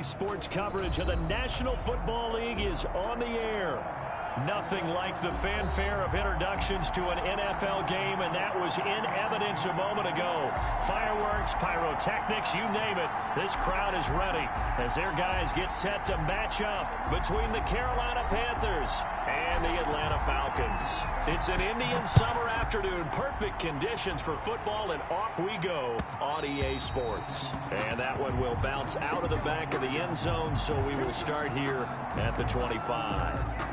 Sports coverage of the National Football League is on the air. Nothing like the fanfare of introductions to an NFL game, and that was in evidence a moment ago. Fireworks, pyrotechnics, you name it. This crowd is ready as their guys get set to match up between the Carolina Panthers and the Atlanta Falcons. It's an Indian summer afternoon. Perfect conditions for football, and off we go on EA Sports. And that one will bounce out of the back of the end zone, so we will start here at the 25.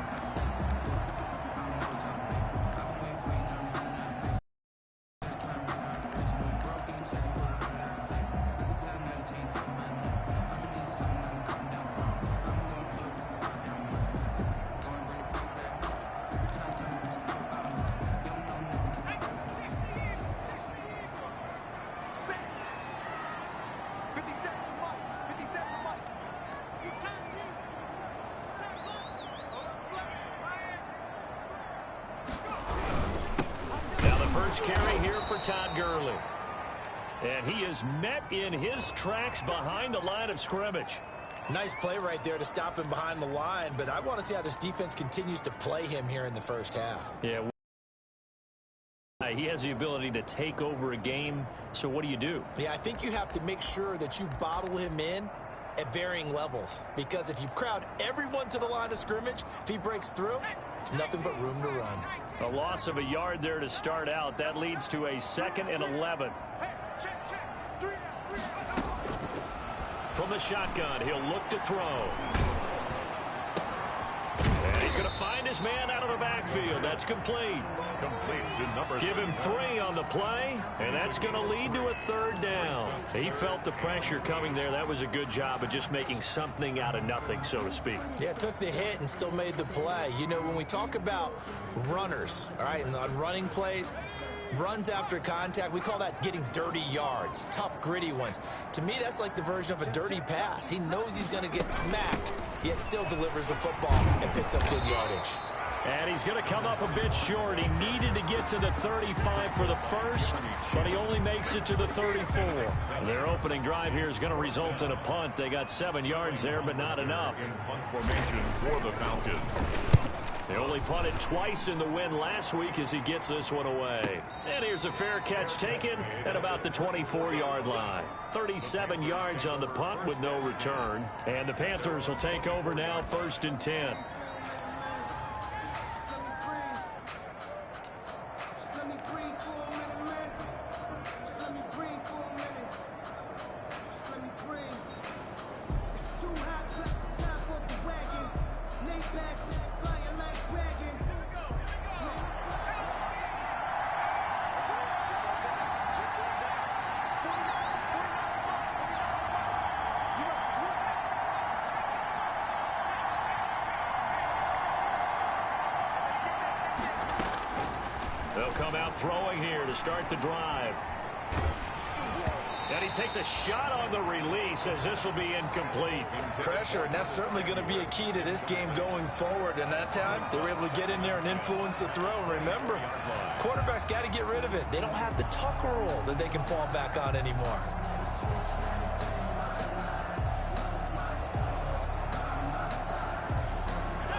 Carry here for Todd Gurley. And he is met in his tracks behind the line of scrimmage. Nice play right there to stop him behind the line, but I want to see how this defense continues to play him here in the first half. Yeah, he has the ability to take over a game, so what do you do? Yeah, I think you have to make sure that you bottle him in at varying levels, because if you crowd everyone to the line of scrimmage, if he breaks through, there's nothing but room to run. A loss of a yard there to start out. That leads to a 2nd and 11. From the shotgun, he'll look to throw. And he's going to find his man out of the backfield. That's complete. Give him 3 on the play, and that's going to lead to a 3rd down. He felt the pressure coming there. That was a good job of just making something out of nothing, so to speak. Yeah, took the hit and still made the play. You know, when we talk about runners, all right, and on running plays, runs after contact, we call that getting dirty yards, tough, gritty ones. To me, that's like the version of a dirty pass. He knows he's going to get smacked, yet still delivers the football and picks up good yardage. And he's going to come up a bit short. He needed to get to the 35 for the first, but he only makes it to the 34. Their opening drive here is going to result in a punt. They got 7 yards there, but not enough. Punt formation for the Falcons. They only punted twice in the win last week as he gets this one away. And here's a fair catch taken at about the 24-yard line. 37 yards on the punt with no return. And the Panthers will take over now, 1st and 10. They'll come out throwing here to start the drive. And he takes a shot on the release as this will be incomplete. Pressure, and that's certainly going to be a key to this game going forward. And that time, they were able to get in there and influence the throw. And remember, quarterbacks got to get rid of it. They don't have the tuck rule that they can fall back on anymore.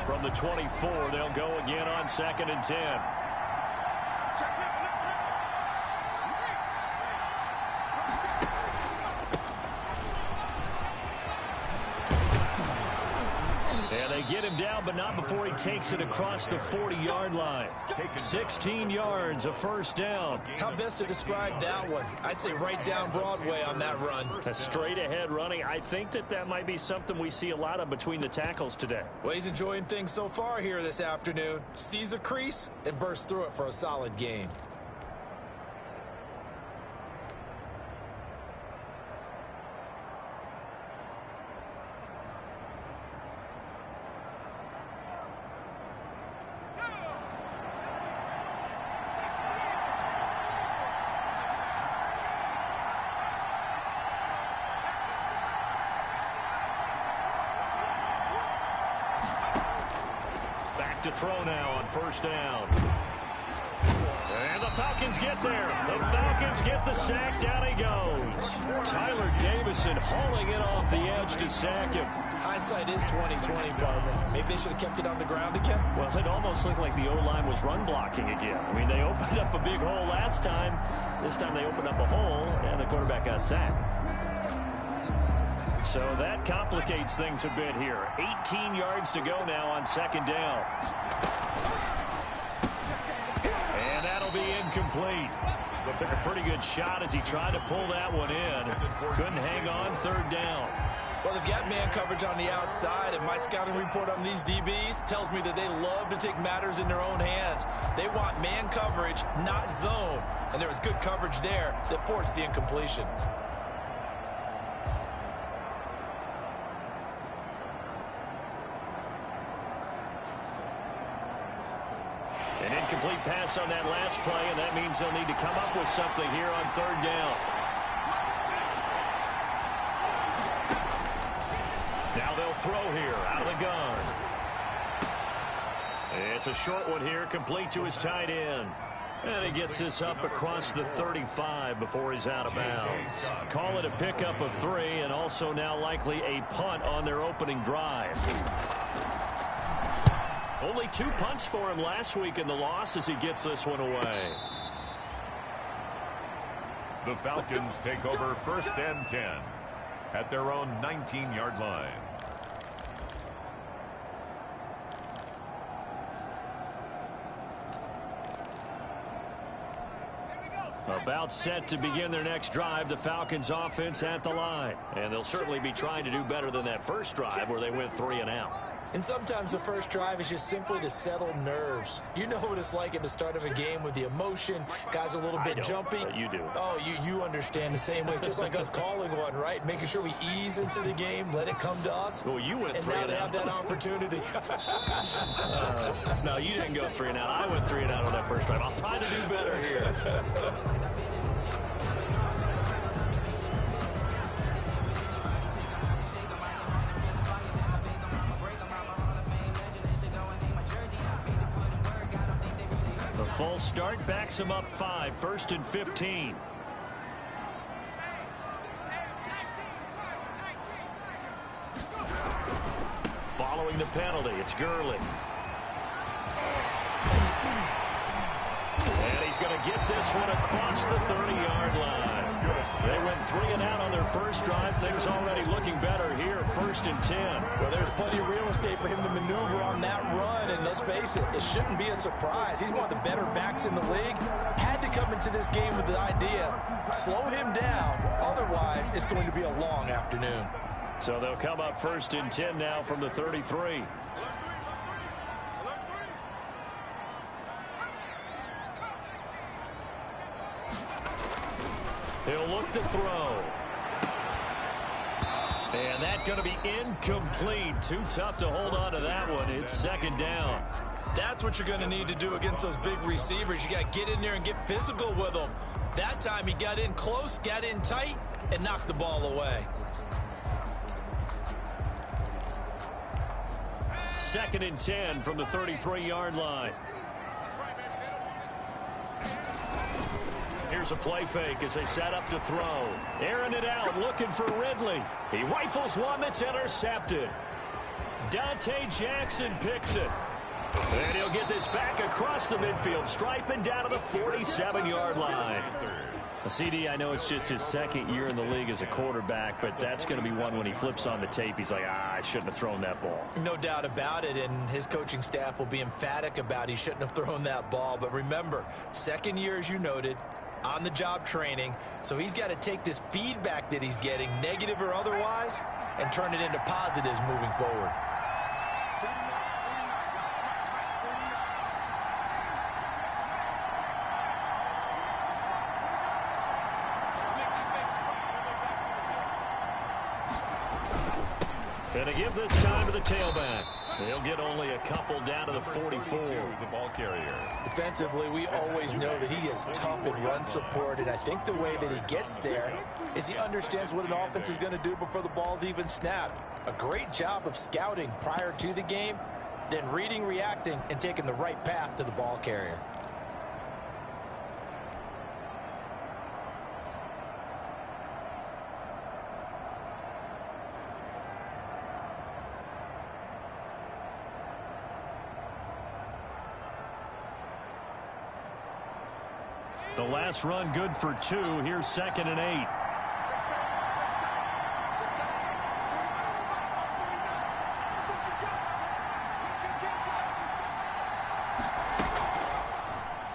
From the 24, they'll go again on 2nd and 10. Get him down, but not before he takes it across the 40-yard line. 16 yards, a 1st down. How best to describe that one? I'd say right down Broadway on that run. A straight-ahead running. I think that might be something we see a lot of between the tackles today. Well, he's enjoying things so far here this afternoon. Sees a crease and bursts through it for a solid gain. To throw now on 1st down. And the Falcons get there. The Falcons get the sack. Down he goes. Tyler Davison hauling it off the edge to sack him. Hindsight is 20/20, partner. Maybe they should have kept it on the ground again. Well, it almost looked like the O-line was run blocking again. I mean, they opened up a big hole last time. This time they opened up a hole, and the quarterback got sacked. So that complicates things a bit here. 18 yards to go now on second down. And that'll be incomplete. But took a pretty good shot as he tried to pull that one in. Couldn't hang on third down. Well, they've got man coverage on the outside, and my scouting report on these DBs tells me that they love to take matters in their own hands. They want man coverage, not zone. And there was good coverage there that forced the incompletion. An incomplete pass on that last play, and that means they'll need to come up with something here on third down. Now they'll throw here out of the gun. It's a short one here, complete to his tight end. And he gets this up across the 35 before he's out of bounds. Call it a pickup of 3, and also now likely a punt on their opening drive. Only 2 punts for him last week in the loss as he gets this one away. The Falcons take over 1st and 10 at their own 19-yard line. About set to begin their next drive, the Falcons offense at the line. And they'll certainly be trying to do better than that first drive where they went 3 and out. And sometimes the first drive is just simply to settle nerves. You know what it's like at the start of a game with the emotion. Guys a little bit jumpy. But you do. Oh, you understand the same way. It's just like us calling one, right? Making sure we ease into the game, let it come to us. Well, you went 3 and and now out. they have that opportunity. No, you didn't go 3 and out. I went 3 and out on that first drive. I'll try to do better here. Full start backs him up 5, 1st and 15. Following the penalty, it's Gurley. And he's going to get this one across the 30-yard line. They went 3 and out on their first drive. Things already looking better here, 1st and 10. Well, there's plenty of real estate for him to maneuver on that run, and let's face it, it shouldn't be a surprise. He's one of the better backs in the league. Had to come into this game with the idea, slow him down, otherwise it's going to be a long afternoon. So they'll come up 1st and 10 now from the 33. He'll look to throw. And that's going to be incomplete. Too tough to hold on to that one. It's 2nd down. That's what you're going to need to do against those big receivers. You got to get in there and get physical with them. That time he got in close, got in tight, and knocked the ball away. 2nd and 10 from the 33-yard line. Here's a play fake as they set up to throw. Airing it out, looking for Ridley. He rifles one that's intercepted. Dante Jackson picks it. And he'll get this back across the midfield stripe and down to the 47-yard line. CD, I know it's just his 2nd year in the league as a quarterback, but that's going to be one when he flips on the tape. He's like, I shouldn't have thrown that ball. No doubt about it, and his coaching staff will be emphatic about he shouldn't have thrown that ball. But remember, 2nd year, as you noted, on-the-job training, so he's got to take this feedback that he's getting, negative or otherwise, and turn it into positives moving forward. And to give this time to the tailback. He'll get only a couple down to the 44. The ball carrier. Defensively, we always know that he is tough in run support, and I think the way that he gets there is he understands what an offense is going to do before the ball's even snapped. A great job of scouting prior to the game, then reading, reacting, and taking the right path to the ball carrier. The last run good for 2. Here's 2nd and 8.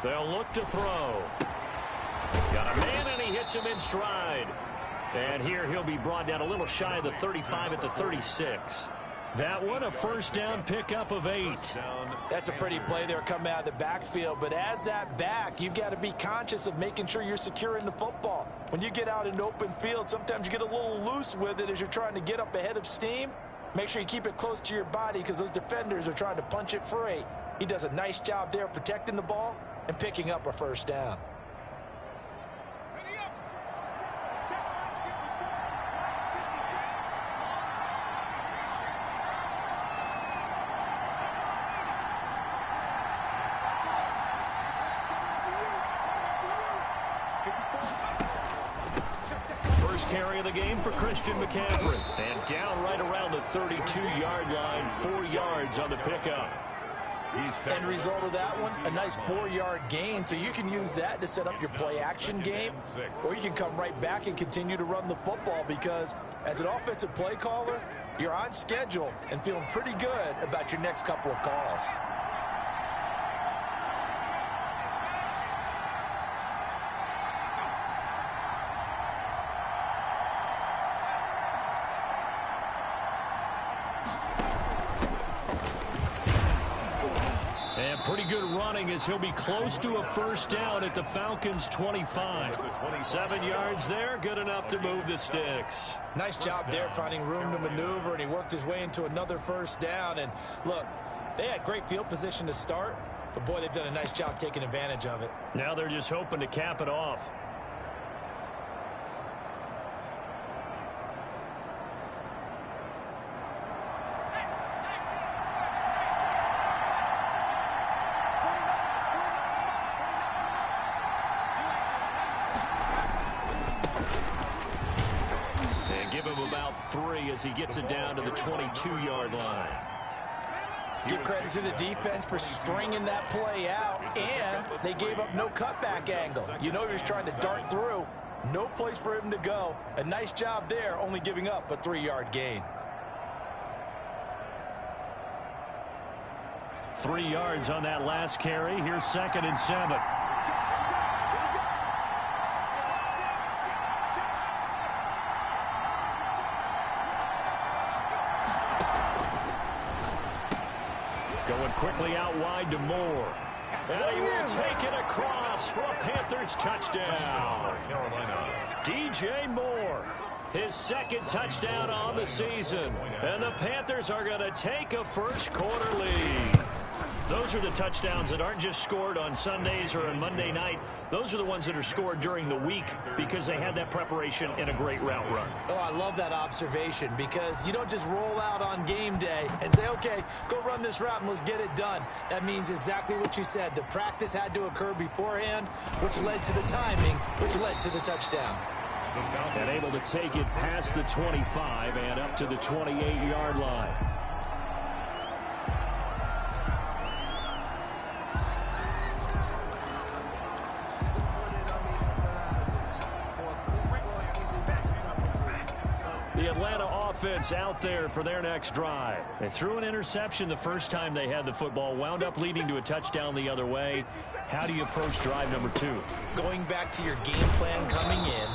They'll look to throw. Got a man, and he hits him in stride. And here he'll be brought down a little shy of the 35 at the 36. That one a first down pickup of 8. That's a pretty play there coming out of the backfield. But as that back, you've got to be conscious of making sure you're securing the football. When you get out in open field, sometimes you get a little loose with it as you're trying to get up ahead of steam. Make sure you keep it close to your body because those defenders are trying to punch it free. He does a nice job there protecting the ball and picking up a first down. Carry of the game for Christian McCaffrey. And down right around the 32-yard line, 4 yards on the pickup. End result of that one, a nice 4-yard gain. So you can use that to set up your play-action game, or you can come right back and continue to run the football because as an offensive play caller, you're on schedule and feeling pretty good about your next couple of calls. Pretty good running as he'll be close to a first down at the Falcons' 25. 7 yards there, good enough to move the sticks. Nice job there finding room to maneuver, and he worked his way into another first down. And look, they had great field position to start, but boy, they've done a nice job taking advantage of it. Now they're just hoping to cap it off. As he gets it down to the 22-yard line. Give credit to the defense for stringing that play out, and they gave up no cutback angle. You know he was trying to dart through. No place for him to go. A nice job there, only giving up a 3-yard gain. 3 yards on that last carry. Here's 2nd and 7. Going quickly out wide to Moore. And he will take it across for a Panthers touchdown. DJ Moore, his 2nd touchdown on the season. And the Panthers are going to take a first quarter lead. Those are the touchdowns that aren't just scored on Sundays or on Monday night. Those are the ones that are scored during the week because they had that preparation in a great route run. Oh, I love that observation because you don't just roll out on game day and say, okay, go run this route and let's get it done. That means exactly what you said. The practice had to occur beforehand, which led to the timing, which led to the touchdown. And able to take it past the 25 and up to the 28-yard line. The Atlanta offense out there for their next drive. They threw an interception the first time they had the football, wound up leading to a touchdown the other way. How do you approach drive number 2? Going back to your game plan coming in,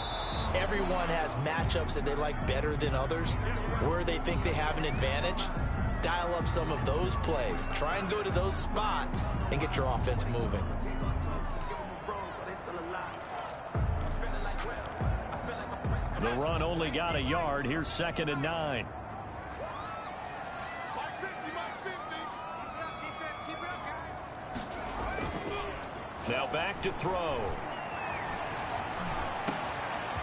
everyone has matchups that they like better than others, where they think they have an advantage. Dial up some of those plays. Try and go to those spots and get your offense moving. The run only got a yard. Here's 2nd and 9. Now back to throw.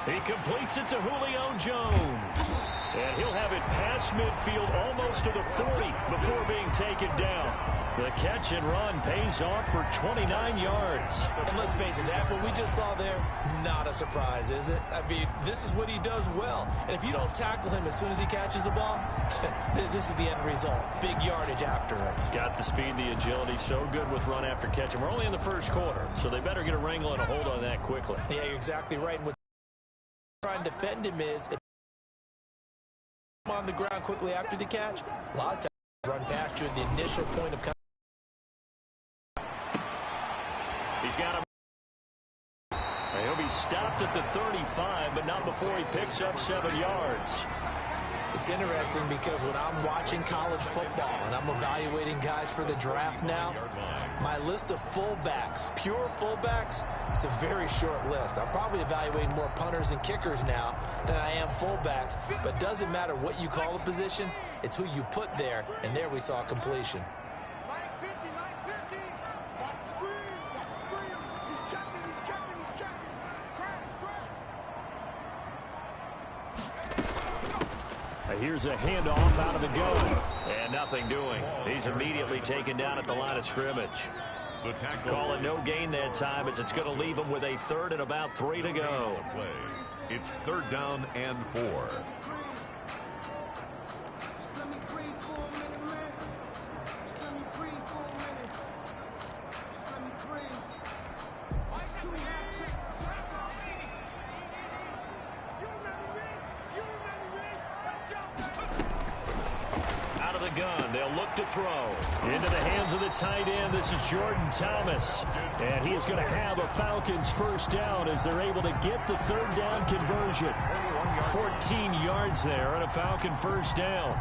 He completes it to Julio Jones. And he'll have it past midfield almost to the 40 before being taken down. The catch and run pays off for 29 yards. And let's face it, that what we just saw there, not a surprise, is it? I mean, this is what he does well. And if you don't tackle him as soon as he catches the ball, this is the end result. Big yardage after it. Got the speed, the agility, so good with run after catch. And we're only in the first quarter, so they better get a wrangle and a hold on that quickly. Yeah, you're exactly right. And what's trying to defend him is on the ground quickly after the catch. A lot of times run past you at the initial point of contact. He's got him. He'll be stopped at the 35, but not before he picks up 7 yards. It's interesting because when I'm watching college football and I'm evaluating guys for the draft now, my list of fullbacks, pure fullbacks, it's a very short list. I'm probably evaluating more punters and kickers now than I am fullbacks, but it doesn't matter what you call the position, it's who you put there, and there we saw completion. Here's a handoff out of the gun. And nothing doing. He's immediately taken down at the line of scrimmage. Call it no gain that time as it's going to leave him with a 3rd and about 3 to go. It's 3rd down and 4. Gun. They'll look to throw. Into the hands of the tight end. This is Jordan Thomas. And he is going to have a Falcons first down as they're able to get the 3rd down conversion. 14 yards there on a Falcon first down.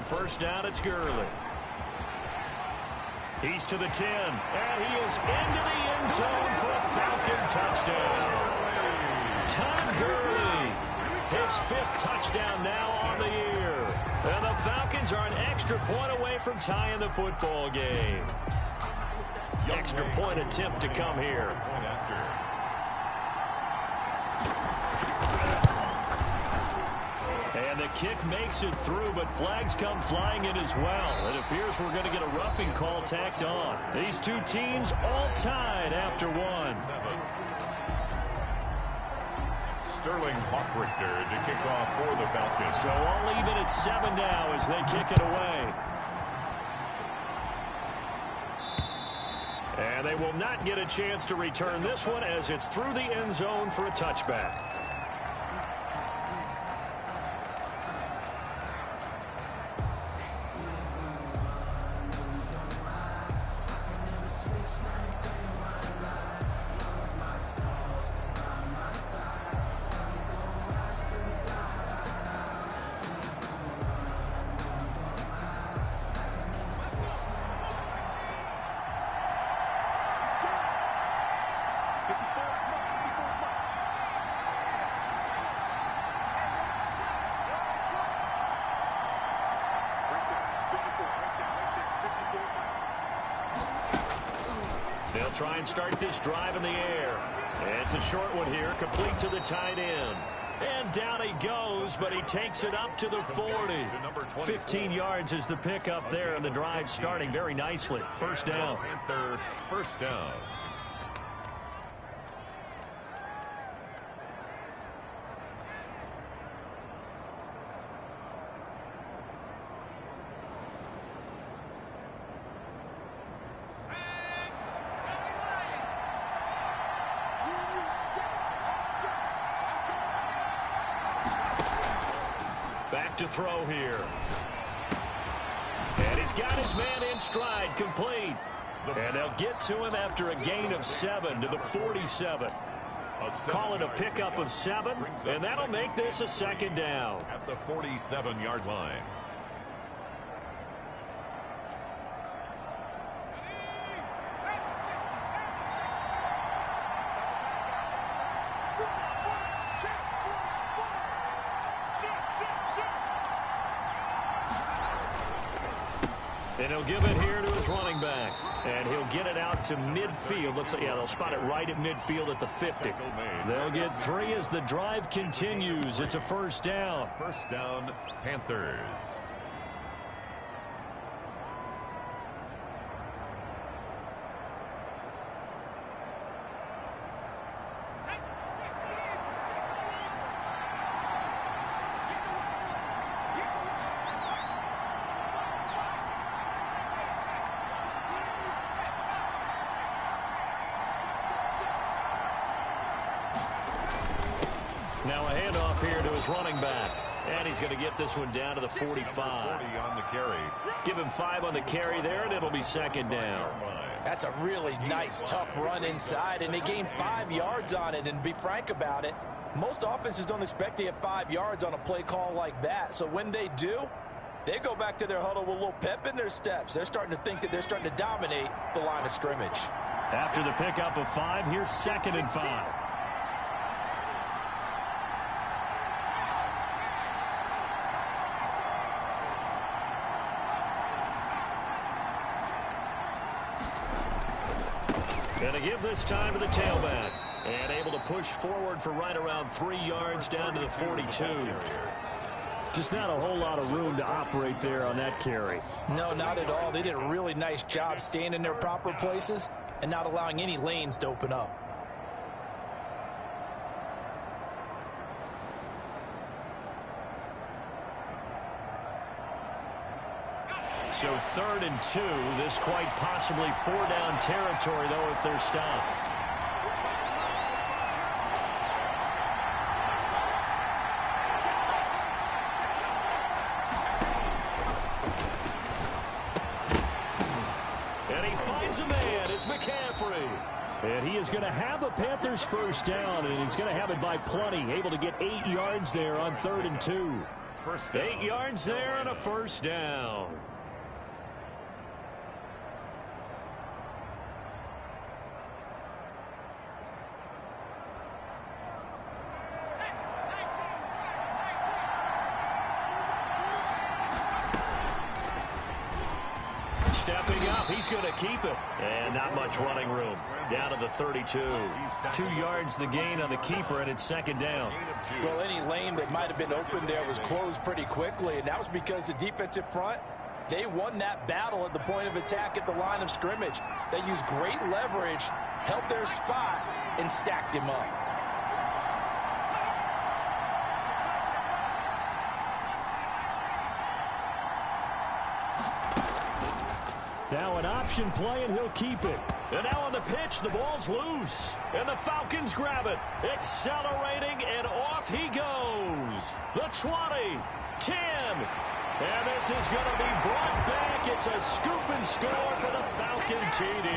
First down, it's Gurley. He's to the 10, and he is into the end zone for a Falcon touchdown. Todd Gurley, his 5th touchdown now on the year. And the Falcons are an extra point away from tying the football game. Extra point attempt to come here. And the kick makes it through, but flags come flying in as well. It appears we're going to get a roughing call tacked on. These two teams all tied after one. Sterling Hawkrichter to kick off for the Falcons. So all even at 7 now as they kick it away. And they will not get a chance to return this one as it's through the end zone for a touchback. They'll try and start this drive in the air. It's a short one here, complete to the tight end. And down he goes, but he takes it up to the 40. 15 yards is the pickup there, and the drive starting very nicely. First down. Panther, first down. Back to throw here. And he's got his man in stride, complete. And they'll get to him after a gain of 7 to the 47. Call it a pickup of 7, and that'll make this a second down. At the 47-yard line. And he'll give it here to his running back. And he'll get it out to midfield. Looks like, yeah, they'll spot it right at midfield at the 50. They'll get 3 as the drive continues. It's a first down. First down, Panthers. Now a handoff here to his running back. And he's going to get this one down to the 45. 40 on the carry. Give him 5 on the carry there, and it'll be second down. That's a really nice, tough run inside, and they gained 5 yards on it. And to be frank about it, most offenses don't expect to get 5 yards on a play call like that. So when they do, they go back to their huddle with a little pep in their steps. They're starting to think that they're starting to dominate the line of scrimmage. After the pickup of 5, here's 2nd and 5. Going to give this time to the tailback. And able to push forward for right around 3 yards down to the 42. Just not a whole lot of room to operate there on that carry. No, not at all. They did a really nice job staying in their proper places and not allowing any lanes to open up. So 3rd and 2. This quite possibly 4-down territory, though, if they're stopped. And he finds a man. It's McCaffrey. And he is going to have a Panthers first down, and he's going to have it by plenty. Able to get 8 yards there on 3rd and 2. 8 yards there and a first down. Stepping up, he's going to keep it. And not much running room. Down to the 32. 2 yards the gain on the keeper, and it's 2nd down. Well, any lane that might have been open there was closed pretty quickly, and that was because the defensive front, they won that battle at the point of attack at the line of scrimmage. They used great leverage, held their spot, and stacked him up. Now an option play, and he'll keep it. And now on the pitch, the ball's loose. And the Falcons grab it. Accelerating, and off he goes. The 20, 10. And this is going to be brought back. It's a scoop and score for the Falcon TD.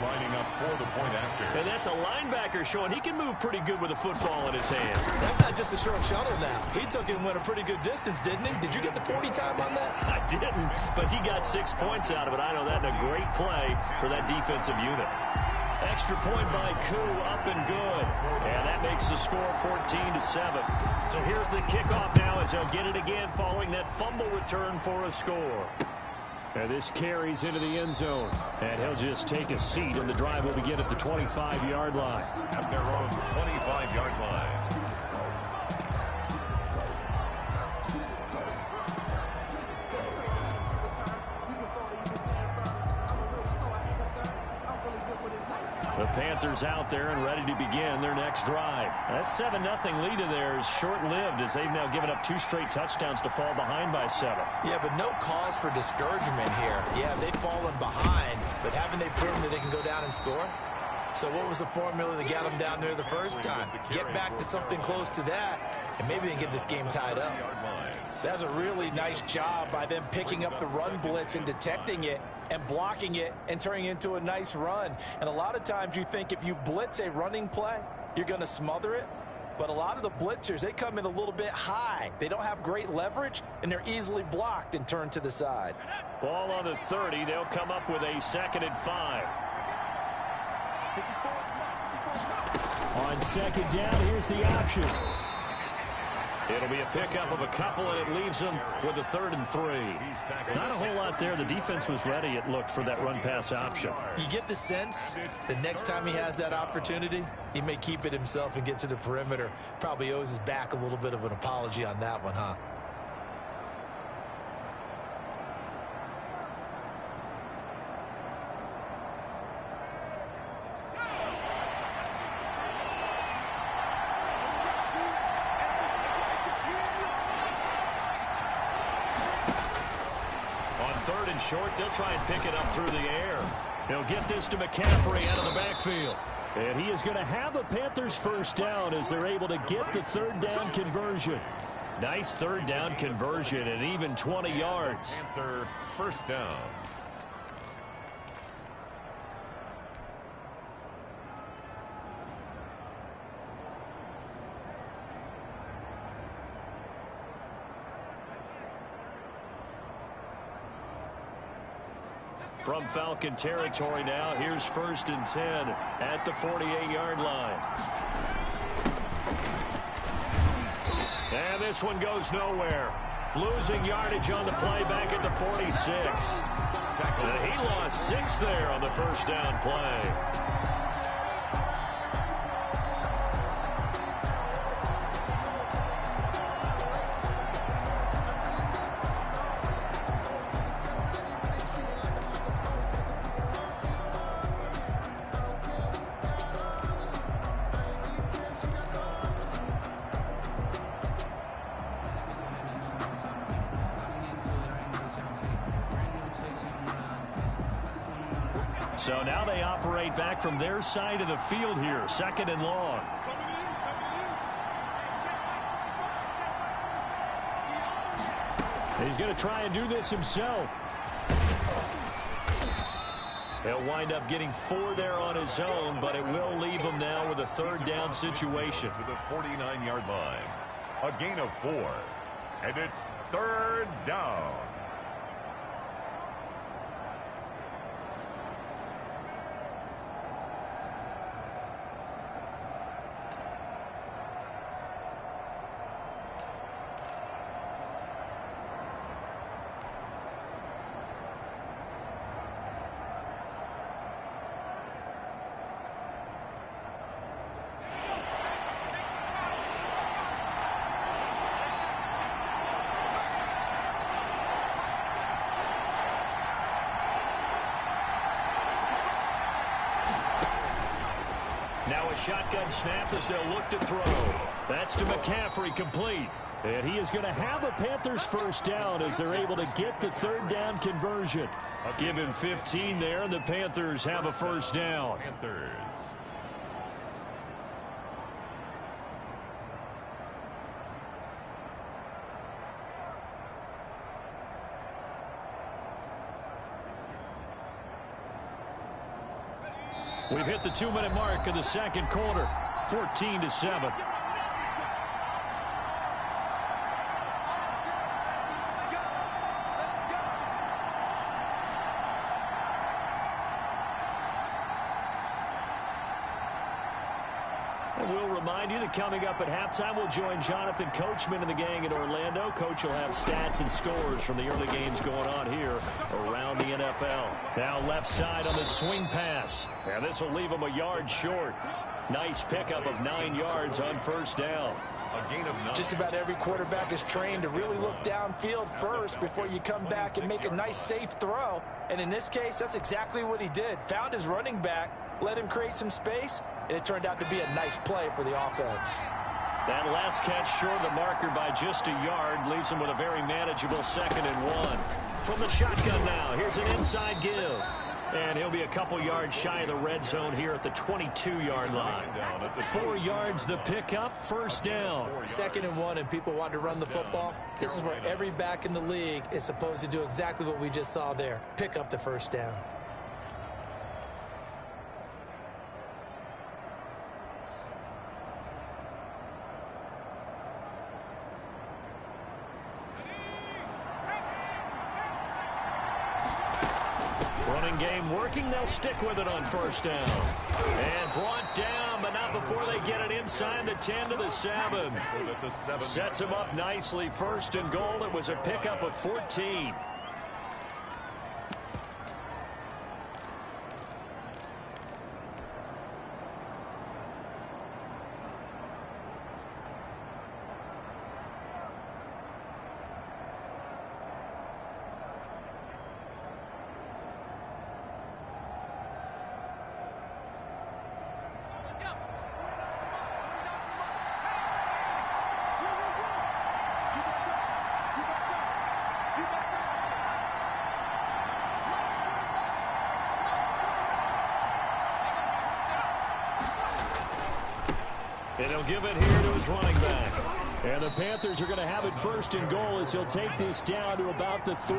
Lining up for the point after. And that's a linebacker showing he can move pretty good with a football in his hand. That's not just a short shuttle now. He took it and went a pretty good distance, didn't he? Did you get the 40 time on that? I didn't, but he got 6 points out of it. I know that, and a great play for that defensive unit. Extra point by Koo, up and good. And that makes the score 14-7. So here's the kickoff now as they'll get it again following that fumble return for a score. And this carries into the end zone. And he'll just take a seat, and the drive will begin at the 25-yard line. At their own 25-yard line. The Panthers out there and ready to begin their next drive. That 7-0 lead of theirs short-lived as they've now given up 2 straight touchdowns to fall behind by 7. Yeah, but no cause for discouragement here. Yeah, they've fallen behind, but haven't they proven that they can go down and score? So what was the formula that got them down there the first time? Get back to something close to that, and maybe they can get this game tied up. That's a really nice job by them picking up the run blitz and detecting it and blocking it and turning it into a nice run. And a lot of times you think if you blitz a running play, you're going to smother it. But a lot of the blitzers, they come in a little bit high. They don't have great leverage, and they're easily blocked and turned to the side. Ball on the 30. They'll come up with a 2nd and 5. On 2nd down, here's the option. It'll be a pickup of a couple, and it leaves them with a 3rd and 3. Not a whole lot there. The defense was ready, it looked, for that run-pass option. You get the sense the next time he has that opportunity, he may keep it himself and get to the perimeter. Probably owes his back a little bit of an apology on that one, huh? Short, they'll try and pick it up through the air. He'll get this to McCaffrey out of the backfield. And he is going to have a Panthers first down as they're able to get the 3rd down conversion. Nice 3rd down conversion and even 20 yards. Panther first down. From Falcon territory now, here's 1st and 10 at the 48-yard line. And this one goes nowhere. Losing yardage on the play back at the 46. And he lost 6 there on the first down play. So now they operate back from their side of the field here, 2nd and long. He's going to try and do this himself. He'll wind up getting 4 there on his own, but it will leave him now with a 3rd down situation. To the 49-yard line. A gain of 4. And it's 3rd down. Now a shotgun snap as they'll look to throw. That's to McCaffrey, complete. And he is going to have a Panthers first down as they're able to get the 3rd down conversion. I'll give him 15 there, and the Panthers have a first down. Panthers. We've hit the 2-minute mark of the 2nd quarter, 14-7. And we'll remind you that coming up at halftime, we'll join Jonathan Coachman and the gang in Orlando. Coach will have stats and scores from the early games going on here around the NFL. Now left side on the swing pass. And this will leave him a yard short. Nice pickup of 9 yards on first down. A gain of 9. Just about every quarterback is trained to really look downfield first before you come back and make a nice, safe throw. And in this case, that's exactly what he did. Found his running back, let him create some space, and it turned out to be a nice play for the offense. That last catch short of the marker by just a yard leaves him with a very manageable 2nd and 1. From the shotgun now, here's an inside give. And he'll be a couple yards shy of the red zone here at the 22-yard line. 4 yards the pickup, first down. 2nd and 1, and people want to run the football. This is where every back in the league is supposed to do exactly what we just saw there. Pick up the first down. Running game working. They'll stick with it on first down. And brought down, but not before they get it inside the 10 to the 7. Sets them up nicely. First and goal. It was a pickup of 14. And he'll give it here to his running back. And the Panthers are going to have it first and goal as he'll take this down to about the 3.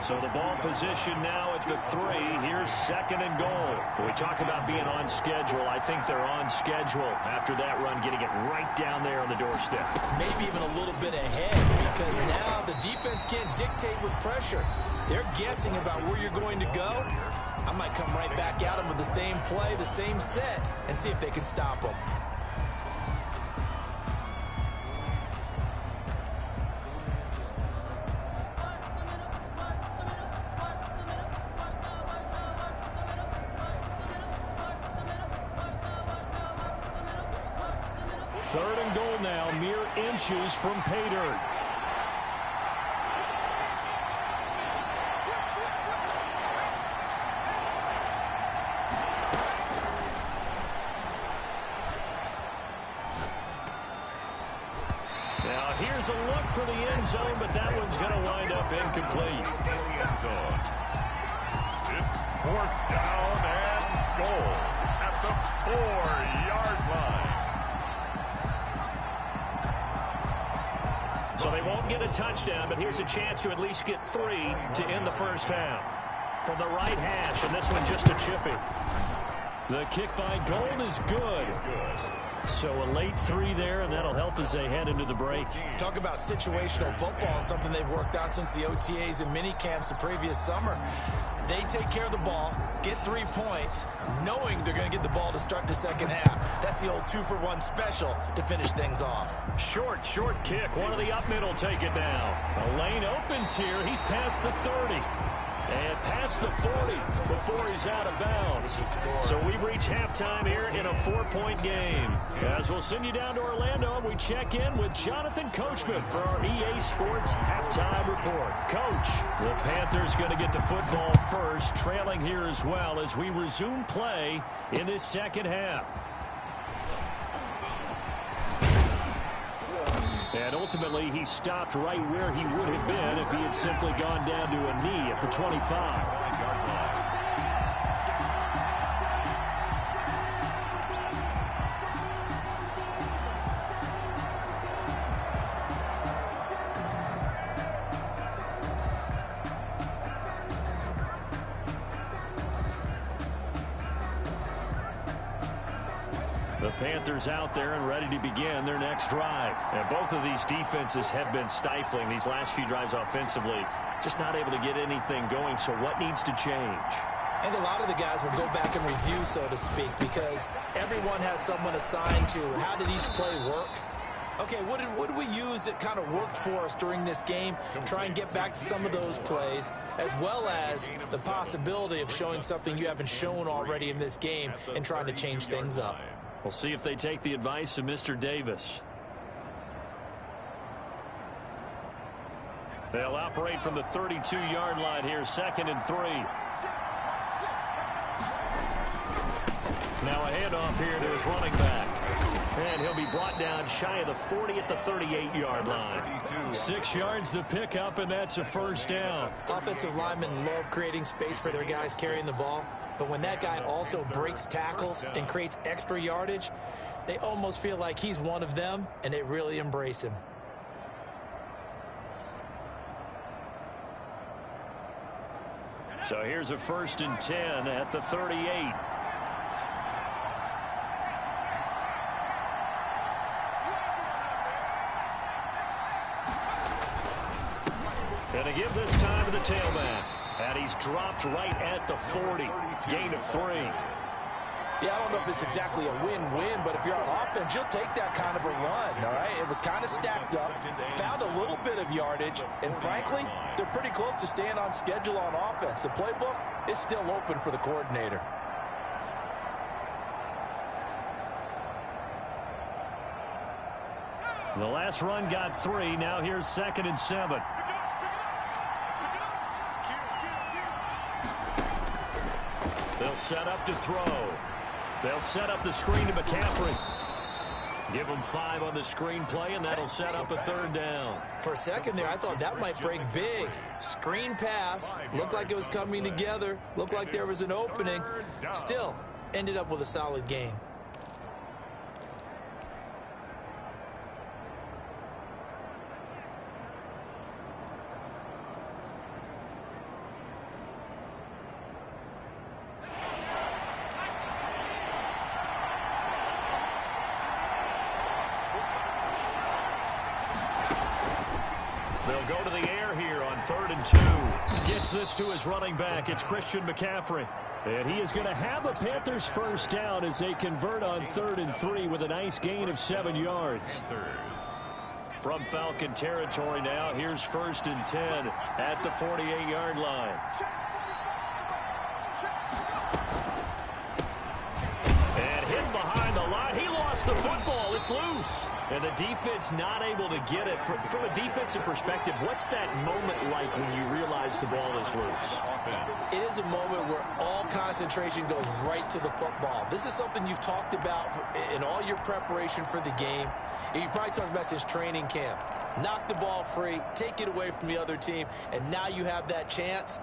So the ball position now at the 3. Here's second and goal. When we talk about being on schedule, I think they're on schedule after that run, getting it right down there on the doorstep. Maybe even a little bit ahead, because now the defense can't dictate with pressure. They're guessing about where you're going to go. I might come right back at them with the same play, the same set, and see if they can stop them. Third and goal now, mere inches from pay dirt. Now here's a look for the end zone, but that one's going to wind up incomplete. End zone. It's fourth down and goal at the 4-yard line. So they won't get a touchdown, but here's a chance to at least get 3 to end the first half. From the right hash, and this one just a chippy. The kick by Gold is good. So a late 3 there, and that'll help as they head into the break. Talk about situational football and something they've worked out since the OTAs and mini camps the previous summer. They take care of the ball, get 3 points, knowing they're going to get the ball to start the second half. That's the old 2-for-1 special to finish things off. Short kick. One of the up middle take it down. A lane opens here. He's past the 30. And past the 40 before he's out of bounds. So we've reached halftime here in a 4-point game. As we'll send you down to Orlando, we check in with Jonathan Coachman for our EA Sports Halftime Report. Coach, the Panthers going to get the football first, trailing here as well as we resume play in this second half. And ultimately, he stopped right where he would have been if he had simply gone down to a knee at the 25. The Panthers out there and ready to begin their next drive. And both of these defenses have been stifling these last few drives offensively. Just not able to get anything going, so what needs to change? And a lot of the guys will go back and review, so to speak, because everyone has someone assigned to how did each play work. Okay, what did we use that kind of worked for us during this game? Try and get back to some of those plays, as well as the possibility of showing something you haven't shown already in this game and trying to change things up. We'll see if they take the advice of Mr. Davis. They'll operate from the 32-yard line here, second and 3. Now a handoff here to his running back. And he'll be brought down shy of the 40 at the 38-yard line. 6 yards the pickup, and that's a first down. Offensive linemen love creating space for their guys carrying the ball. But when that guy also breaks tackles and creates extra yardage, they almost feel like he's one of them, and they really embrace him. So here's a first and 10 at the 38. And to give this time to the tailback. And he's dropped right at the 40. Gain of 3. Yeah, I don't know if it's exactly a win-win, but if you're on offense, you'll take that kind of a run, all right? It was kind of stacked up, found a little bit of yardage, and frankly, they're pretty close to staying on schedule on offense. The playbook is still open for the coordinator. The last run got 3. Now here's 2nd and 7. They'll set up to throw. They'll set up the screen to McCaffrey. Give him 5 on the screen play, and that'll set up a 3rd down. For a second there, I thought that might break big. Screen pass. Looked like it was coming together. Looked like there was an opening. Still, ended up with a solid game. They'll go to the air here on 3rd and 2. Gets this to his running back. It's Christian McCaffrey. And he is going to have a Panthers first down as they convert on 3rd and 3 with a nice gain of 7 yards. From Falcon territory now, here's 1st and 10 at the 48-yard line. And hit behind the line. He lost the football. It's loose. And the defense not able to get it. From a defensive perspective, what's that moment like when you realize the ball is loose? It is a moment where all concentration goes right to the football. This is something you've talked about in all your preparation for the game. You probably talked about this training camp. Knock the ball free, take it away from the other team, and now you have that chance.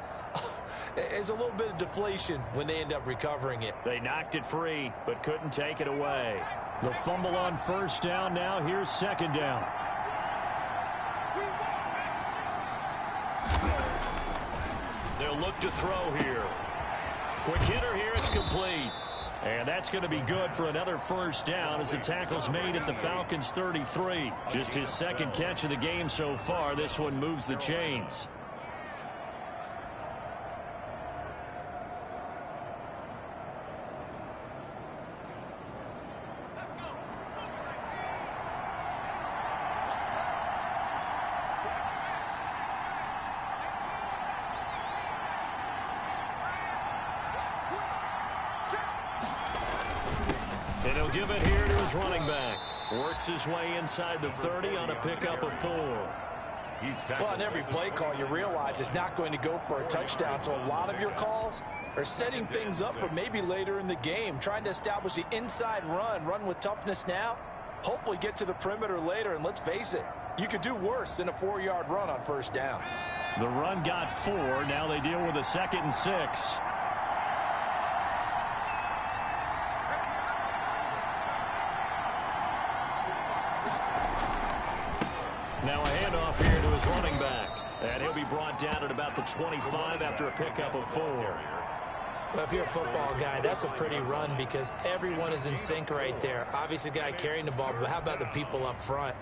There's a little bit of deflation when they end up recovering it. They knocked it free, but couldn't take it away. The fumble on 1st down now. Here's 2nd down. They'll look to throw here. Quick hitter here. It's complete. And that's going to be good for another first down as the tackle's made at the Falcons' 33. Just his 2nd catch of the game so far. This one moves the chains. And he'll give it here to his running back. Works his way inside the 30 on a pickup of 4. Well, on every play call, you realize it's not going to go for a touchdown. So a lot of your calls are setting things up for maybe later in the game, trying to establish the inside run with toughness now, hopefully get to the perimeter later. And let's face it, you could do worse than a 4-yard run on 1st down. The run got 4. Now they deal with a 2nd and 6. Now a handoff here to his running back. And he'll be brought down at about the 25 after a pickup of 4. Well, if you're a football guy, that's a pretty run because everyone is in sync right there. Obviously, the guy carrying the ball, but how about the people up front?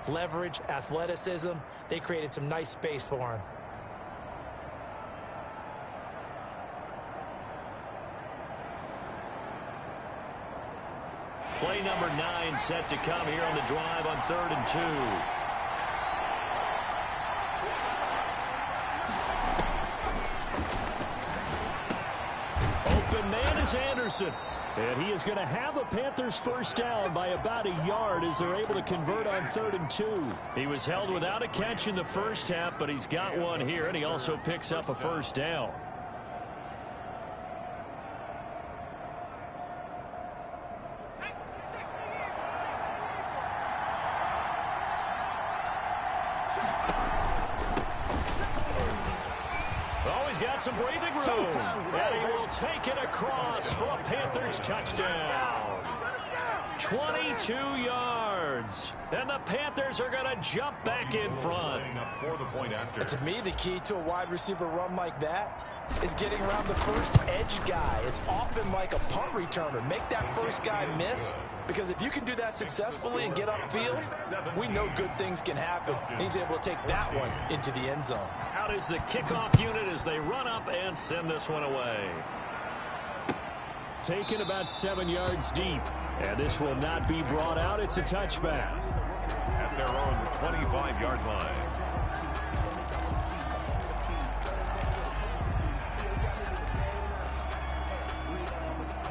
Leverage, athleticism, they created some nice space for him. Play number 9 set to come here on the drive on 3rd and 2. Anderson. And he is going to have a Panthers first down by about a yard as they're able to convert on 3rd and 2. He was held without a catch in the first half, but he's got one here, and he also picks up a first down. Some breathing room, and he will take it across for a Panthers touchdown. 22 yards, and the Panthers are going to jump back in front. To me, the key to a wide receiver run like that is getting around the first edge guy. It's often like a punt returner. Make that first guy miss, because if you can do that successfully and get upfield, we know good things can happen. He's able to take that one into the end zone. Out is the kickoff unit as they run up and send this one away. taken about 7 yards deep. And this will not be brought out. It's a touchback. At their own 25-yard line.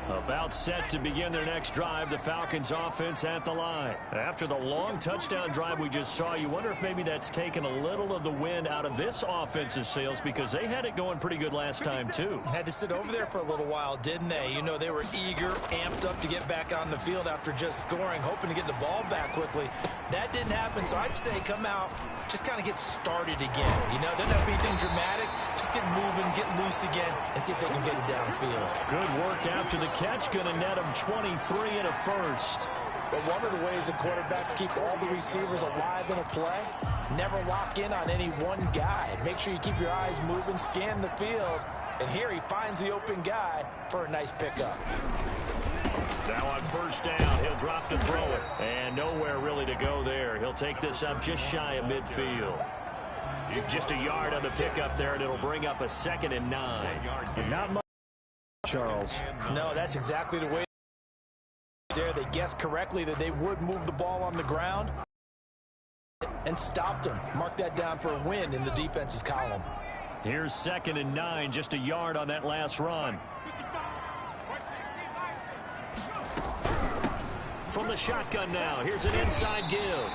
About set to begin their next drive, the Falcons offense at the line. After the long touchdown drive we just saw, you wonder if maybe that's taken a little of the wind out of this offensive sails, because they had it going pretty good last time too. Had to sit over there for a little while, didn't they? You know, they were eager, amped up to get back on the field after just scoring, hoping to get the ball back quickly. That didn't happen, so I'd say come out, just kind of get started again. You know, doesn't have to be anything dramatic. Just get moving, get loose again, and see if they can get it downfield. Good work after the catch. Going to net them 23 and a first. But one of the ways that quarterbacks keep all the receivers alive in a play, never lock in on any one guy. Make sure you keep your eyes moving, scan the field. And here he finds the open guy for a nice pickup. Now on first down, he'll drop to throw it. And nowhere really to go there. He'll take this up just shy of midfield. He's just a yard on the pickup there, and it'll bring up a 2nd and 9. Not much, Charles. No, that's exactly the way there. They guessed correctly that they would move the ball on the ground and stopped them. Mark that down for a win in the defense's column. Here's 2nd and 9, just a yard on that last run. From the shotgun now, here's an inside give.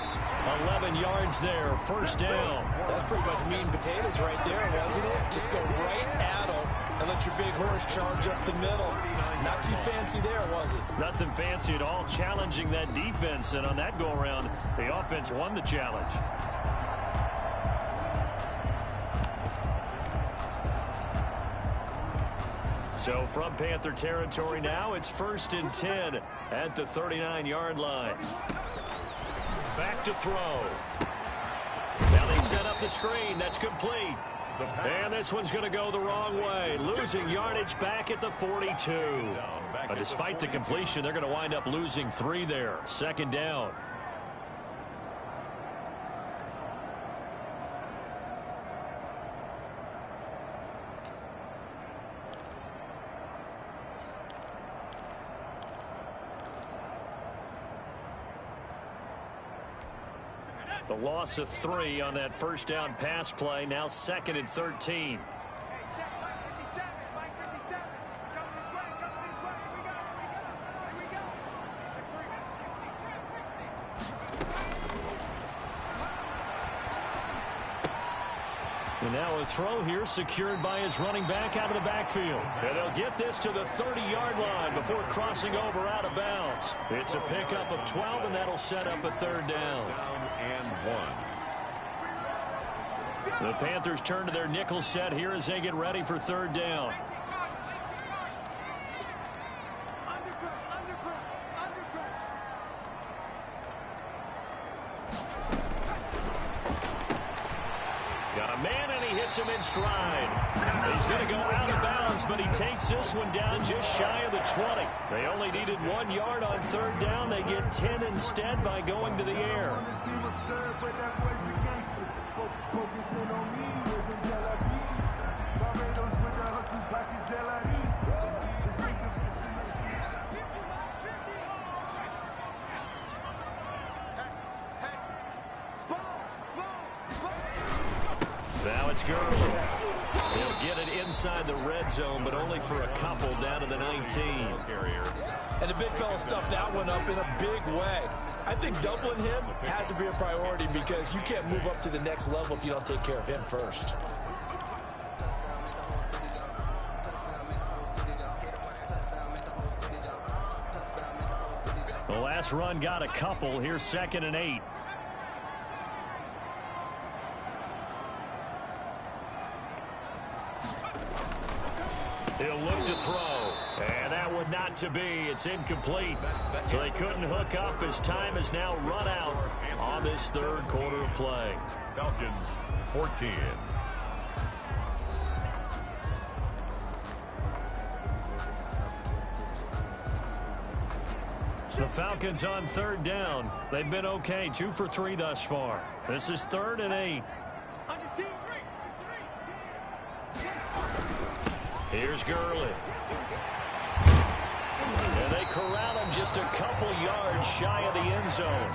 11 yards there, first down. That's pretty much meat and potatoes right there, wasn't it? Just go right at them and let your big horse charge up the middle. Not too fancy there, was it? Nothing fancy at all, challenging that defense. And on that go-around, the offense won the challenge. So from Panther territory now, it's 1st and 10 at the 39-yard line. Back to throw. Now they set up the screen. That's complete. And this one's going to go the wrong way. Losing yardage back at the 42. Despite the completion, they're going to wind up losing 3 there. 2nd down. The loss of 3 on that first down pass play. Now 2nd and 13. And now a throw here secured by his running back out of the backfield. And they'll get this to the 30-yard line before crossing over out of bounds. It's a pickup of 12, and that'll set up a 3rd down. And 1. The Panthers turn to their nickel set here as they get ready for 3rd down. Got a man, and he hits him in stride. He's going to go out of bounds, but he takes this one down just shy of the 20. They only needed 1 yard on 3rd down. They get 10 instead by going to the air. Now it's Gurley. He'll get it inside the red zone, but only for a couple down to the 19. And the big fella stuffed that one up in a big way. I think doubling him has to be a priority because you can't move up to the next level if you don't take care of him first. The last run got a couple. Here's 2nd and 8. He'll look to throw. And that would not to be. It's incomplete. So they couldn't hook up as time is now run out on this 3rd quarter of play. Falcons 14. The Falcons on 3rd down. They've been okay. 2 for 3 thus far. This is 3rd and 8. Here's Gurley. And they corral him just a couple yards shy of the end zone.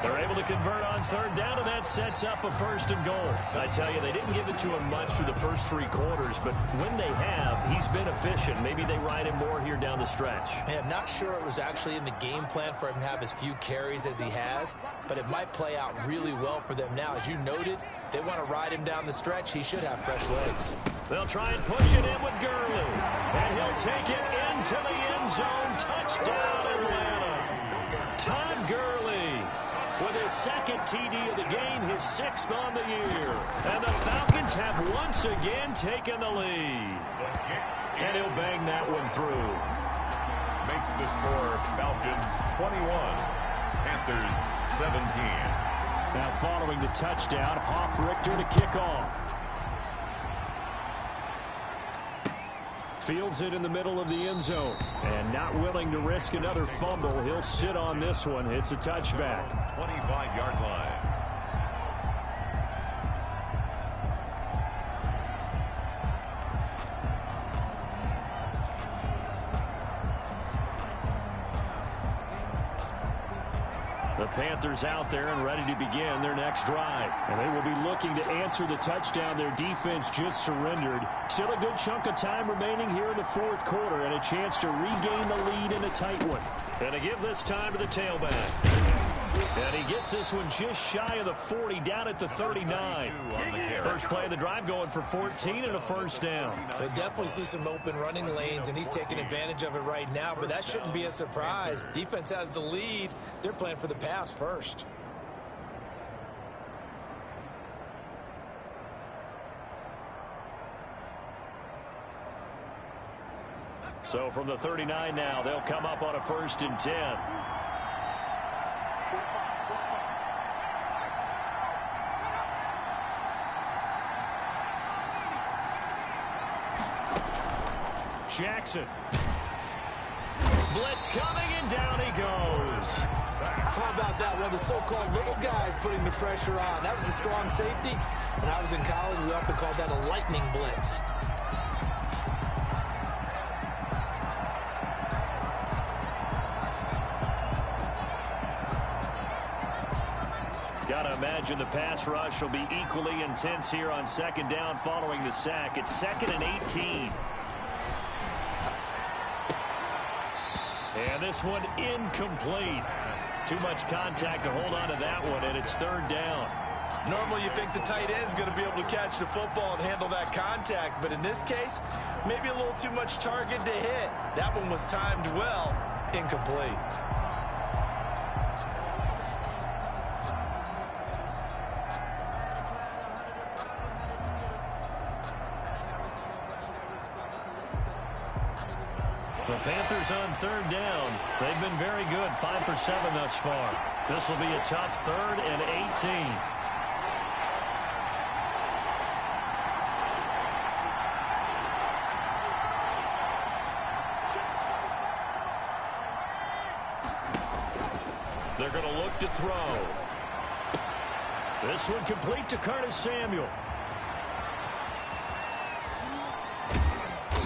They're able to convert on third down, and that sets up a 1st and goal. I tell you, they didn't give it to him much through the first 3 quarters, but when they have, he's been efficient. Maybe they ride him more here down the stretch. Man, not sure it was actually in the game plan for him to have as few carries as he has, but it might play out really well for them now. As you noted, if they want to ride him down the stretch, he should have fresh legs. They'll try and push it in with Gurley, and he'll take it into the end zone. Touchdown, Atlanta. Todd Gurley with his 2nd TD of the game, his 6th on the year. And the Falcons have once again taken the lead. And he'll bang that one through. Makes the score Falcons 21, Panthers 17. Now following the touchdown, Hoff-Richter to kick off. Fields it in the middle of the end zone. And not willing to risk another fumble, he'll sit on this one. It's a touchback. 25-yard line. The Panthers out there and ready to begin their next drive. And they will be looking to answer the touchdown their defense just surrendered. Still a good chunk of time remaining here in the 4th quarter and a chance to regain the lead in a tight one. And to give this time to the tailback. And he gets this one just shy of the 40, down at the 39. First play of the drive going for 14 and a 1st down. We'll definitely see some open running lanes, and he's taking advantage of it right now, but that shouldn't be a surprise. Defense has the lead. They're playing for the pass first. So from the 39 now, they'll come up on a 1st and 10. Jackson. Blitz coming, and down he goes. How about that? One of the so-called little guys putting the pressure on. That was the strong safety. When I was in college, we often called that a lightning blitz. Gotta imagine the pass rush will be equally intense here on 2nd down following the sack. It's 2nd and 18. And this one incomplete. Too much contact to hold on to that one, and it's 3rd down. Normally you think the tight end's going to be able to catch the football and handle that contact, but in this case, maybe a little too much target to hit. That one was timed well, incomplete. The Panthers on 3rd down. They've been very good, 5 for 7 thus far. This will be a tough 3rd and 18. They're going to look to throw. This one complete to Curtis Samuel.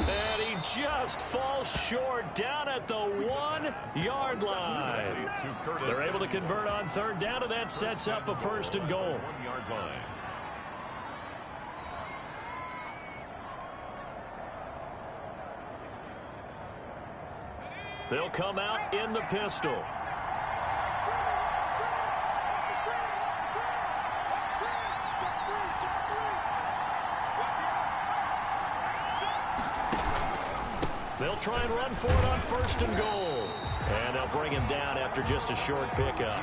And he just falls short down at the 1-yard line. They're able to convert on 3rd down, and that sets up a 1st and goal. 1-yard line. They'll come out in the pistol. They'll try and run for it on 1st and goal. And they'll bring him down after just a short pickup.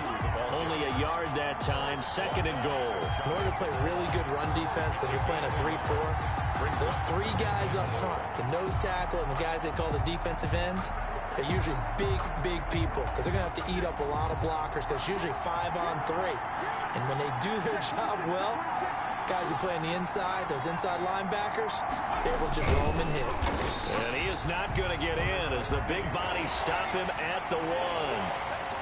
Only a yard that time, 2nd and goal. In order to play really good run defense when you're playing a 3-4, those 3 guys up front, the nose tackle and the guys they call the defensive ends, they're usually big people because they're going to have to eat up a lot of blockers because it's usually 5 on 3. And when they do their job well, guys who play on the inside, those inside linebackers, they will just roam and hit. And he is not going to get in as the big bodies stop him at the 1.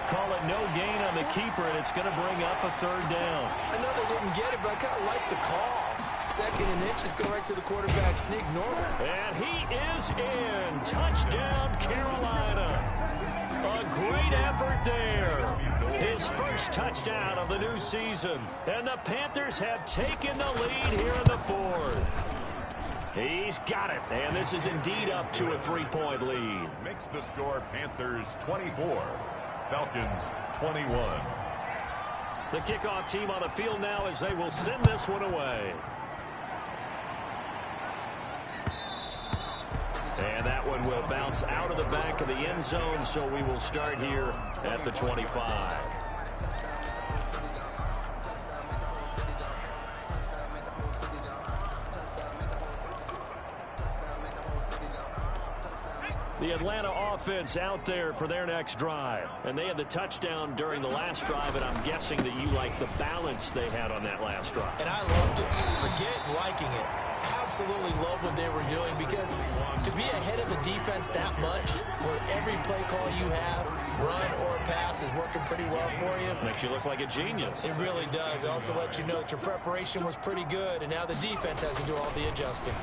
Call it no gain on the keeper, and it's going to bring up a 3rd down. I know they didn't get it, but I kind of like the call. 2nd and inches, go right to the quarterback sneak. Normal. And he is is in. Touchdown, Carolina. A great effort there. His first touchdown of the new season. And the Panthers have taken the lead here in the fourth. He's got it. And this is indeed up to a 3-point lead. Makes the score Panthers 24, Falcons 21. The kickoff team on the field now as they will send this one away. And that one will bounce out of the back of the end zone, so we will start here at the 25. The Atlanta offense out there for their next drive. And they had the touchdown during the last drive, and I'm guessing that you like the balance they had on that last drive. And I loved it. Forget liking it. Absolutely love what they were doing, because to be ahead of the defense that much, where every play call you have, run or pass, is working pretty well for you. Makes you look like a genius. It really does. It also lets you know that your preparation was pretty good, and now the defense has to do all the adjusting.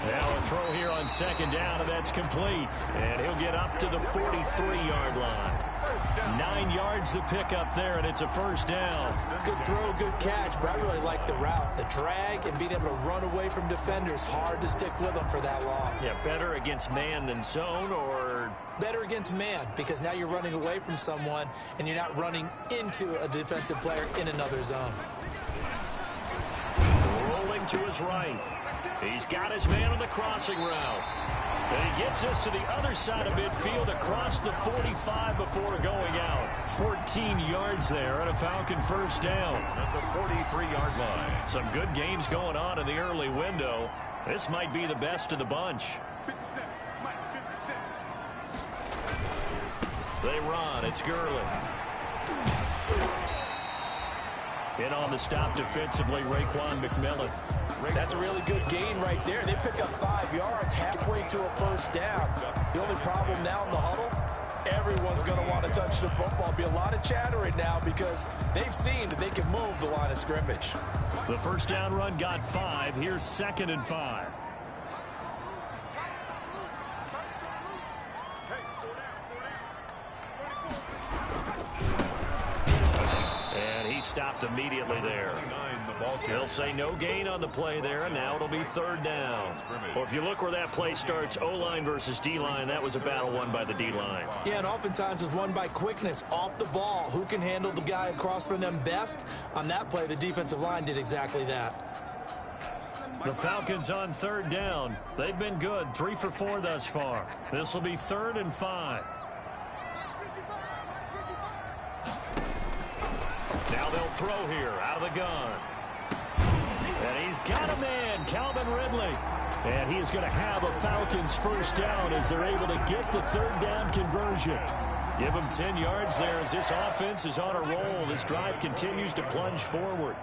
Now a throw here on second down, and that's complete. And he'll get up to the 43-yard line. 9 yards to pick up there, and it's a first down. Good throw, good catch, but I really like the route. The drag and being able to run away from defenders, hard to stick with them for that long. Yeah, better against man than zone, or? Better against man, because now you're running away from someone, and you're not running into a defensive player in another zone. Rolling to his right. He's got his man on the crossing route. And he gets us to the other side of midfield across the 45 before going out. 14 yards there and a Falcon first down. At the 43-yard line. Some good games going on in the early window. This might be the best of the bunch. 57. They run. It's Gurley. In on the stop defensively, Raekwon McMillan. That's a really good gain right there. They pick up 5 yards halfway to a first down. The only problem now in the huddle, everyone's going to want to touch the football. Be a lot of chattering now because they've seen that they can move the line of scrimmage. The first down run got 5. Here's 2nd and 5. And he stopped immediately there. They'll say no gain on the play there, and now it'll be 3rd down. Well, if you look where that play starts, O-line versus D-line, that was a battle won by the D-line. Yeah, and oftentimes it's won by quickness, off the ball. Who can handle the guy across from them best? On that play, the defensive line did exactly that. The Falcons on 3rd down. They've been good, 3 for 4 thus far. This will be 3rd and 5. Now they'll throw here out of the gun. And he's got a man, Calvin Ridley. And he is going to have a Falcons first down as they're able to get the 3rd down conversion. Give him 10 yards there as this offense is on a roll. This drive continues to plunge forward.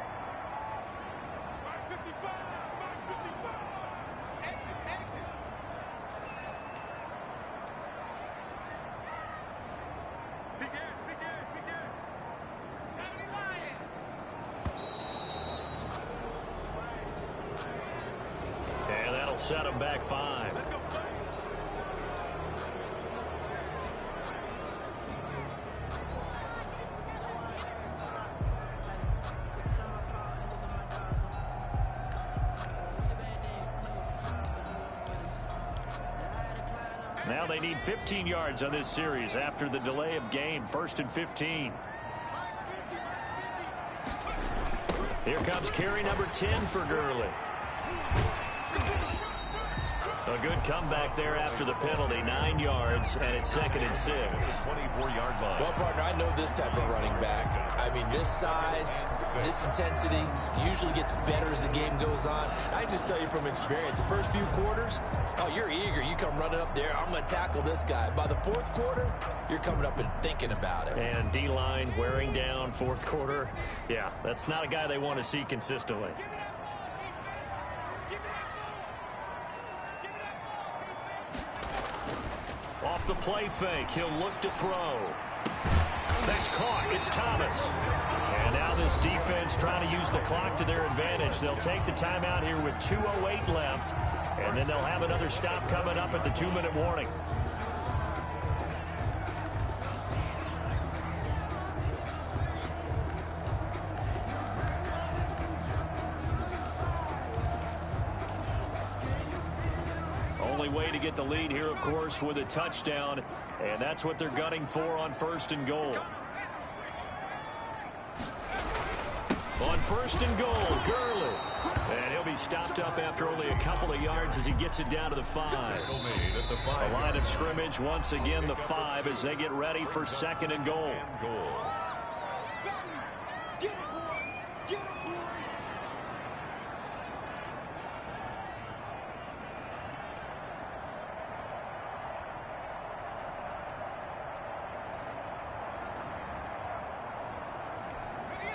Set him back 5. Now they need 15 yards on this series after the delay of game. 1st and 15. Here comes carry number 10 for Gurley. A good comeback there after the penalty. 9 yards, and it's 2nd and 6. 24-yard line. Well, partner, I know this type of running back. I mean, this size, this intensity usually gets better as the game goes on. I just tell you from experience, the first few quarters, oh, you're eager. You come running up there, I'm going to tackle this guy. By the 4th quarter, you're coming up and thinking about it. And D-line wearing down 4th quarter. Yeah, that's not a guy they want to see consistently. Off the play fake, he'll look to throw. That's caught. It's Thomas. And now this defense trying to use the clock to their advantage. They'll take the timeout here with 2:08 left, and then they'll have another stop coming up at the 2-minute warning. Only way to get the lead here, of course, with a touchdown, and that's what they're gunning for on 1st and goal. On 1st and goal, Gurley. And he'll be stopped up after only a couple of yards as he gets it down to the 5. A line of scrimmage, once again, the 5 as they get ready for 2nd and goal.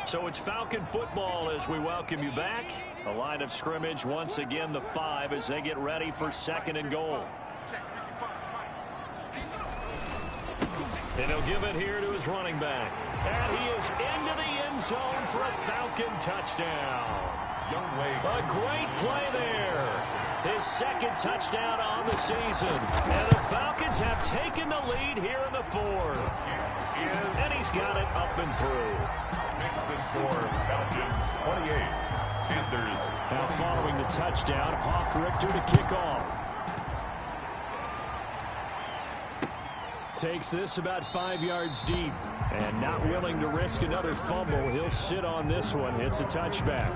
So it's Falcon football as we welcome you back. A line of scrimmage, once again, the 5 as they get ready for 2nd and goal. And he'll give it here to his running back. And he is into the end zone for a Falcon touchdown. A great play there. His 2nd touchdown on the season. And the Falcons have taken the lead here in the 4th. And he's got it up and through. Makes the score Falcons 28. Panthers. Now following the touchdown, Richter to kick off. Takes this about 5 yards deep. And not willing to risk another fumble. He'll sit on this one. It's a touchback.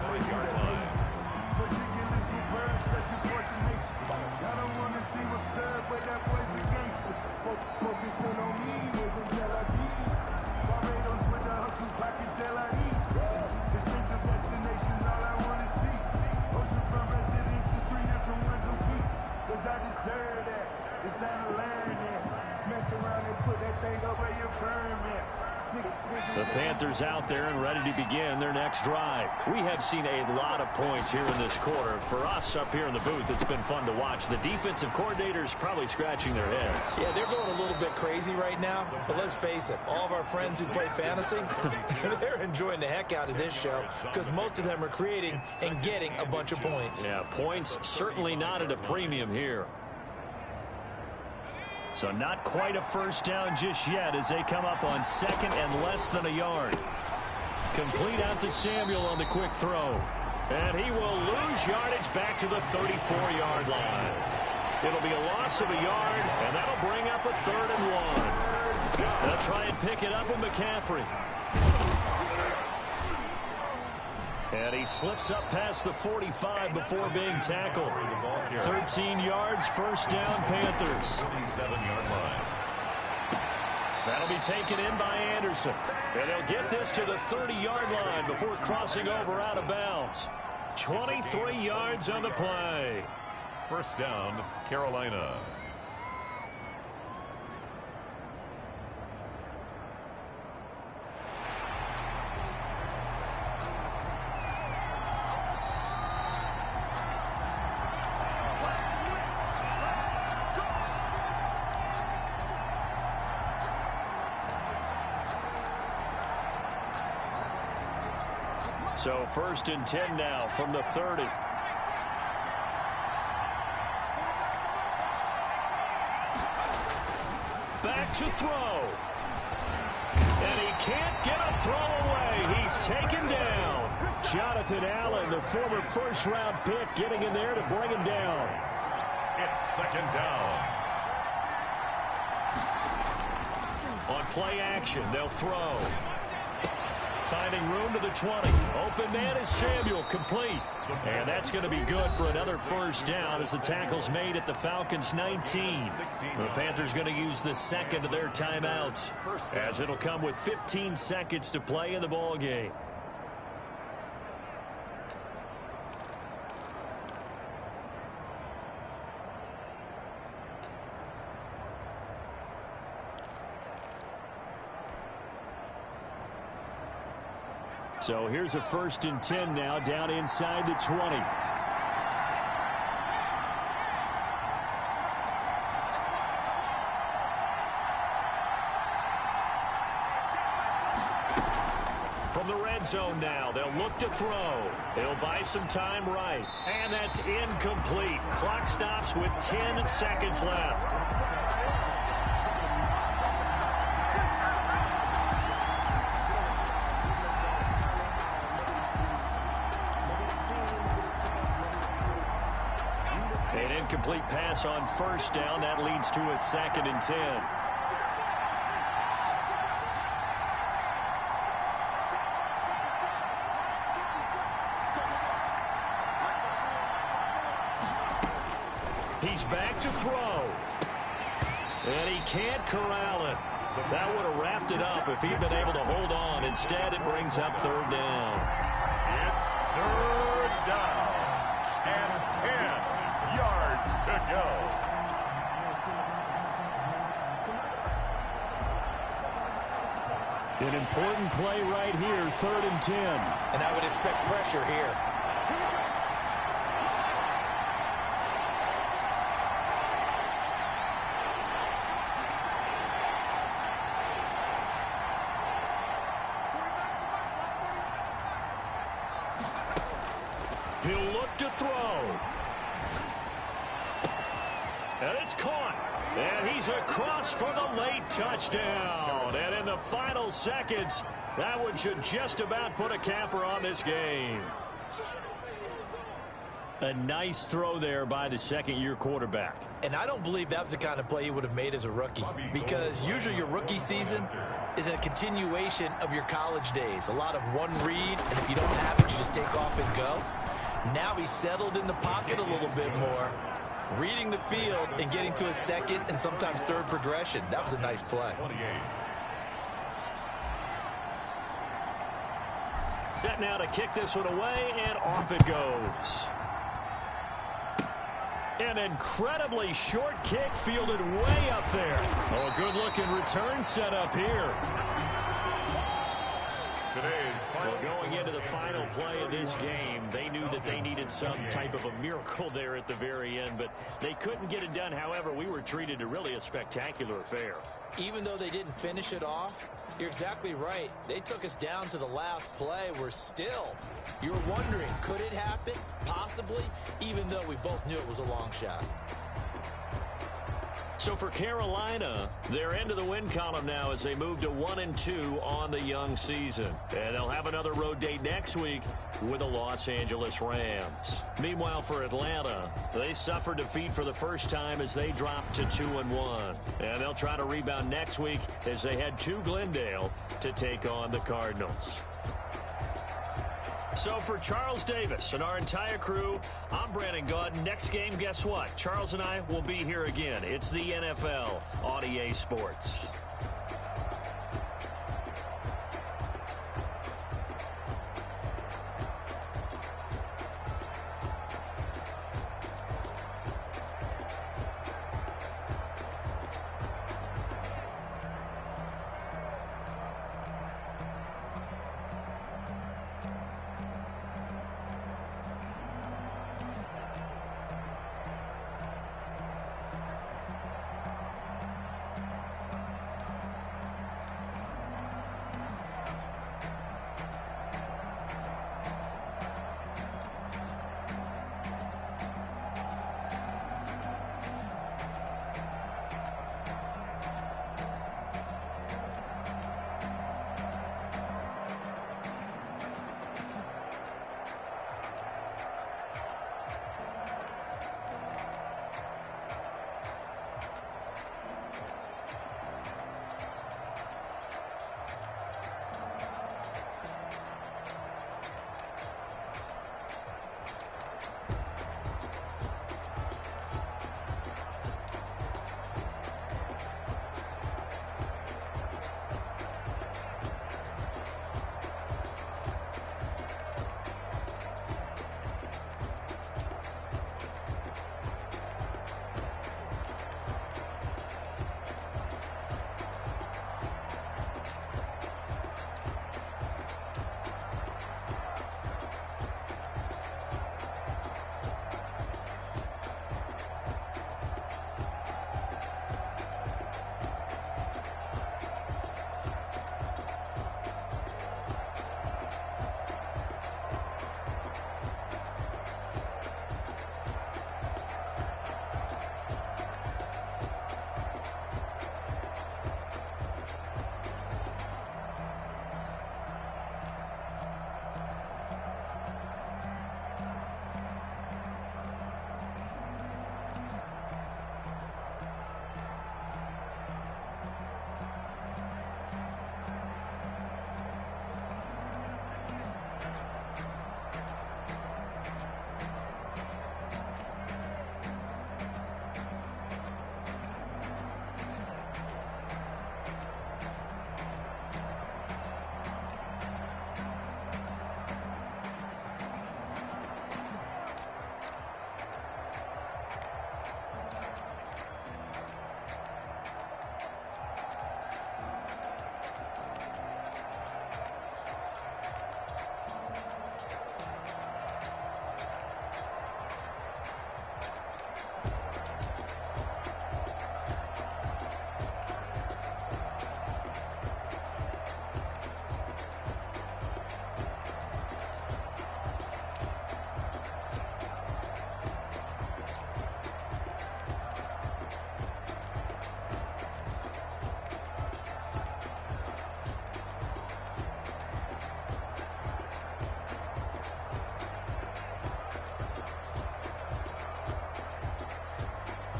The Panthers out there and ready to begin their next drive. We have seen a lot of points here in this quarter. For us up here in the booth, it's been fun to watch. The defensive coordinators probably scratching their heads. Yeah, they're going a little bit crazy right now, but let's face it, all of our friends who play fantasy, they're enjoying the heck out of this show because most of them are creating and getting a bunch of points. Yeah, points certainly not at a premium here. So not quite a first down just yet as they come up on 2nd and less than a yard. Complete out to Samuel on the quick throw. And he will lose yardage back to the 34-yard line. It'll be a loss of a yard, and that'll bring up a 3rd and 1. They'll try and pick it up with McCaffrey. And he slips up past the 45 before being tackled. 13 yards, first down, Panthers. 27-yard line. That'll be taken in by Anderson. And they'll get this to the 30-yard line before crossing over out of bounds. 23 yards on the play. First down, Carolina. So 1st and 10 now from the 30. Back to throw. And he can't get a throw away. He's taken down. Jonathan Allen, the former first-round pick, getting in there to bring him down. It's 2nd down. On play action, they'll throw. Finding room to the 20. Open man is Samuel, complete. And that's going to be good for another first down as the tackle's made at the Falcons' 19. The Panthers going to use the 2nd of their timeouts as it'll come with 15 seconds to play in the ball game. So here's a 1st and 10 now down inside the 20. From the red zone now, they'll look to throw. They'll buy some time right. And that's incomplete. Clock stops with 10 seconds left. An incomplete pass on first down. That leads to a 2nd and 10. He's back to throw. And he can't corral it. That would have wrapped it up if he'd been able to hold on. Instead, it brings up 3rd down. It's 3rd down. And 10 yards to go. An important play right here, 3rd and 10. And I would expect pressure here. He'll look to throw. And it's caught. And he's across for the late touchdown. And in the final seconds, that one should just about put a capper on this game. A nice throw there by the second-year quarterback. And I don't believe that was the kind of play he would have made as a rookie, because usually your rookie season is a continuation of your college days. A lot of one read, and if you don't have it, you just take off and go. Now he's settled in the pocket a little bit more, reading the field and getting to a 2nd and sometimes 3rd progression. That was a nice play. Set now to kick this one away, and off it goes. An incredibly short kick fielded way up there. Oh, a good-looking return set up here. Well, going into the final play of this game, they knew that they needed some type of a miracle there at the very end, but they couldn't get it done. However, we were treated to really a spectacular affair. Even though they didn't finish it off, you're exactly right. They took us down to the last play. You're wondering, could it happen? Possibly, even though we both knew it was a long shot. So for Carolina, they're into the win column now as they move to 1-2 on the young season. And they'll have another road date next week with the Los Angeles Rams. Meanwhile, for Atlanta, they suffered defeat for the first time as they dropped to 2-1. And they'll try to rebound next week as they head to Glendale to take on the Cardinals. So for Charles Davis and our entire crew, I'm Brandon Gaudin. Next game, guess what? Charles and I will be here again. It's the NFL on EA Sports.